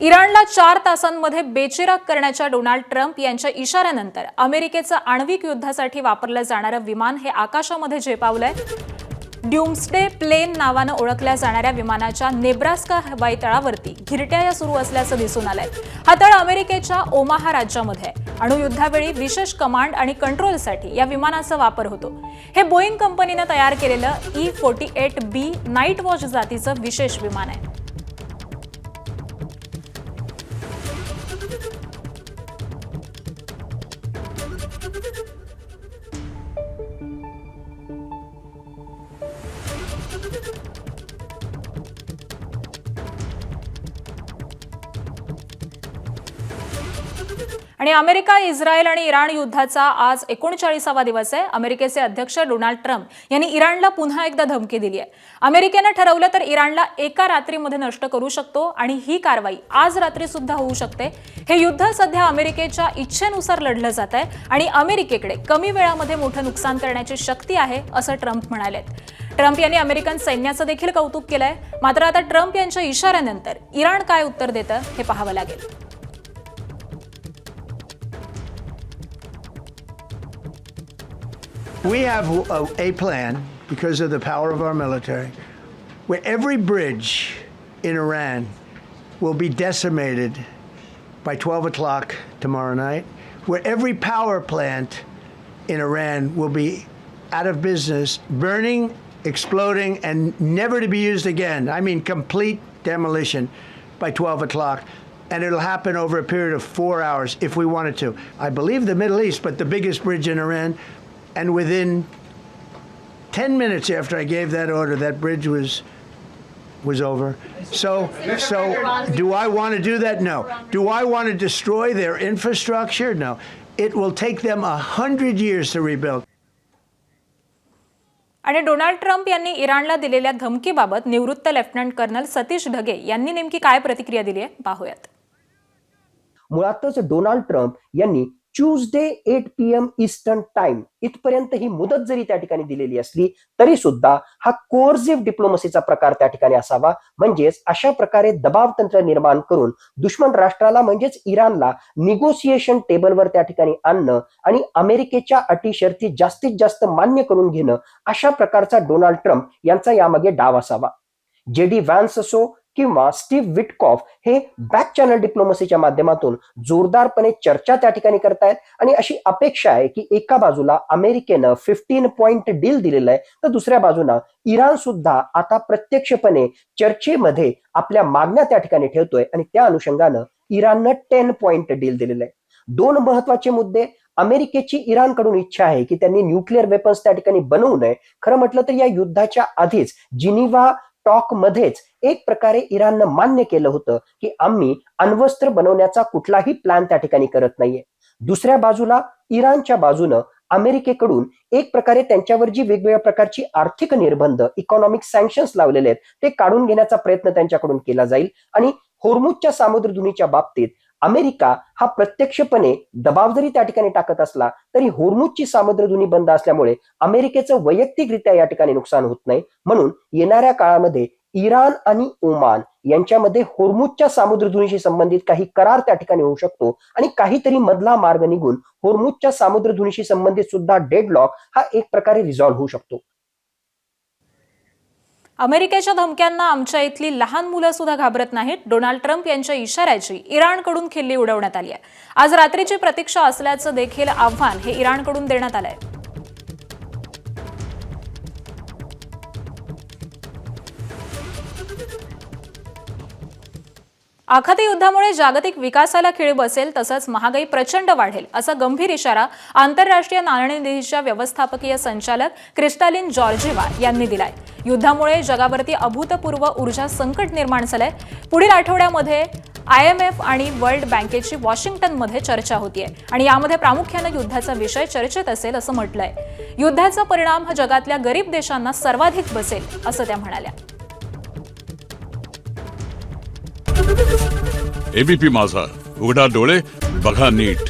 इराणला 4 तासांमध्ये बेचिराख करण्याच्या Donald Trump यांच्या इशाऱ्यानंतर अमेरिकेचं आण्विक युद्धासाठी वापरलं जाणारं विमान हे आकाशामध्ये झेपावलंय। ड्यूम्सडे प्लेन नावानं ओळखल्या जाणाऱ्या विमानाच्या नेब्रास्का हवाई तळावरती घिरट्या सुरू असल्याचं दिसून आलंय। हा तळ अमेरिकेच्या ओमाहा राज्यामध्ये आहे। अणुयुद्धावेळी विशेष कमांड आणि कंट्रोलसाठी या विमानाचा वापर होतो। हे बोईंग कंपनीनं तयार केलेलं E-48B नाईट वॉच जातीचं विशेष विमान आहे। आणि अमेरिका, इस्रायल आणि इराण युद्धाचा आज 39वा दिवस आहे। अमेरिकेचे अध्यक्ष डोनाल्ड ट्रम्प यांनी इराणला पुन्हा एकदा धमकी दिली आहे। अमेरिकेने ठरवलं तर इराणला एका रात्रीमध्ये नष्ट करू शकतो आणि ही कारवाई आज रात्री सुद्धा होऊ शकते। हे युद्ध सध्या अमेरिकेच्या इच्छेनुसार लढलं जात आहे आणि अमेरिकेकडे कमी वेळामध्ये मोठं नुकसान करण्याची शक्ती आहे असं ट्रम्प म्हणाले। ट्रम्प यांनी अमेरिकन सैन्याचं देखील कौतुक केलंय। मात्र आता ट्रम्प यांच्या इशाऱ्यानंतर इराण काय उत्तर देतं हे पाहावं लागेल। We have a plan, because of the power of our military, where every bridge in Iran will be decimated by 12 o'clock tomorrow night, where every power plant in Iran will be out of business, burning, exploding, and never to be used again. I mean, complete demolition by 12 o'clock. And it'll happen over a period of 4 hours if we wanted to. I believe the Middle East, but the biggest bridge in Iran. And within 10 minutes after I gave that order, that bridge was over. So do I want to do that? No. Do I want to destroy their infrastructure? No. It will take them 100 years to rebuild. आणि Donald Trump यांनी इराणला दिलेल्या धमकीबाबत निवृत्त lieutenant colonel Satish Dhage यांनी नेमकी काय प्रतिक्रिया दिली आहे पाहूयात। मुळातच डोनाल्ड ट्रम्प यांनी ट्यूजडे 8 PM ईस्टर्न टाइम इथपर्यंत ही मुदत जरी त्या ठिकाणी दिलेली असली तरी सुद्धा हा कोअर्सिव्ह डिप्लोमसीचा प्रकार त्या ठिकाणी असावा। म्हणजेच अशा प्रकारे दबाव तंत्र निर्माण करून दुश्मन राष्ट्राला म्हणजेच इराणला निगोसिएशन टेबलवर त्या ठिकाणी आणणं आणि अमेरिकेच्या अटी शर्ती जास्तीत जास्त मान्य करून घेणं, अशा प्रकारचा डोनाल्ड ट्रम्प यांचा यामागे डाव असावा। JD व्हॅन्स असो किंवा स्टीव्ह विटकॉफ हे बॅक चॅनल डिप्लोमसीच्या माध्यमातून जोरदारपणे चर्चा त्या ठिकाणी करतायत आणि अशी अपेक्षा आहे की एका बाजूला अमेरिकेनं 15 पॉइंट डील दिलेलं आहे तर दुसऱ्या बाजूला इराण सुद्धा आता प्रत्यक्षपणे चर्चेमध्ये आपल्या मागण्या त्या ठिकाणी ठेवतोय आणि त्या अनुषंगानं इराणनं 10 पॉइंट डील दिलेलं आहे। 2 महत्वाचे मुद्दे। अमेरिकेची इराणकडून इच्छा आहे की त्यांनी न्यूक्लिअर वेपन्स त्या ठिकाणी बनवू नये। खरं म्हटलं तर या युद्धाच्या आधीच जिनिव्हा टॉक मध्येच एक प्रकारे इराणनं मान्य केलं होतं की आम्ही अण्वस्त्र बनवण्याचा कुठलाही प्लॅन त्या ठिकाणी करत नाहीये। दुसऱ्या बाजूला इराणच्या बाजूनं अमेरिकेकडून एक प्रकारे त्यांच्यावर जी वेगवेगळ्या प्रकारची आर्थिक निर्बंध, इकॉनॉमिक सँक्शन्स लावलेले आहेत ते काढून घेण्याचा प्रयत्न त्यांच्याकडून केला जाईल। आणि होर्मुझच्या सामुद्रधुनीच्या बाबतीत अमेरिका हा प्रत्यक्षपणे दबाव जरी त्या ठिकाणी टाकत असला तरी होर्मुझची सामुद्रधुनी बंद असल्यामुळे अमेरिकेचं वैयक्तिकरित्या या ठिकाणी नुकसान होत नाही। म्हणून येणाऱ्या काळामध्ये इराण आणि ओमान यांच्यामध्ये होर्मुझच्या सामुद्रधुनीशी संबंधित काही करार त्या ठिकाणी होऊ शकतो आणि काहीतरी मधला मार्ग निघून होर्मुझच्या सामुद्रधुनीशी संबंधित सुद्धा डेडलॉक हा एक प्रकारे रिझॉल्व्ह होऊ शकतो। अमेरिकेच्या धमक्यांना आमच्या इथली लहान मुलं सुद्धा घाबरत नाहीत। डोनाल्ड ट्रम्प यांच्या इशाऱ्याची इराणकडून खिल्ली उडवण्यात आली आहे। आज रात्रीची प्रतीक्षा असल्याचं देखील आव्हान हे इराणकडून देण्यात आलंय। आखाती युद्धामुळे जागतिक विकासाला खीळ बसेल तसंच महागाई प्रचंड वाढेल असा गंभीर इशारा आंतरराष्ट्रीय नाणेनिधीच्या व्यवस्थापकीय संचालक क्रिस्टालिन जॉर्जिवा यांनी दिलाय। युद्धामुळे जगावरती अभूतपूर्व ऊर्जा संकट निर्माण झालंय। पुढील आठवड्यामध्ये IMF आणि वर्ल्ड बँकेची वॉशिंग्टनमध्ये चर्चा होतीये आणि यामध्ये प्रामुख्याने युद्धाचा विषय चर्चेत असेल असं म्हटलंय। युद्धाचा परिणाम हा जगातल्या गरीब देशांना सर्वाधिक बसेल असं त्या म्हणाल्या। ABP माझा, उघडा डोळे बघा नीट।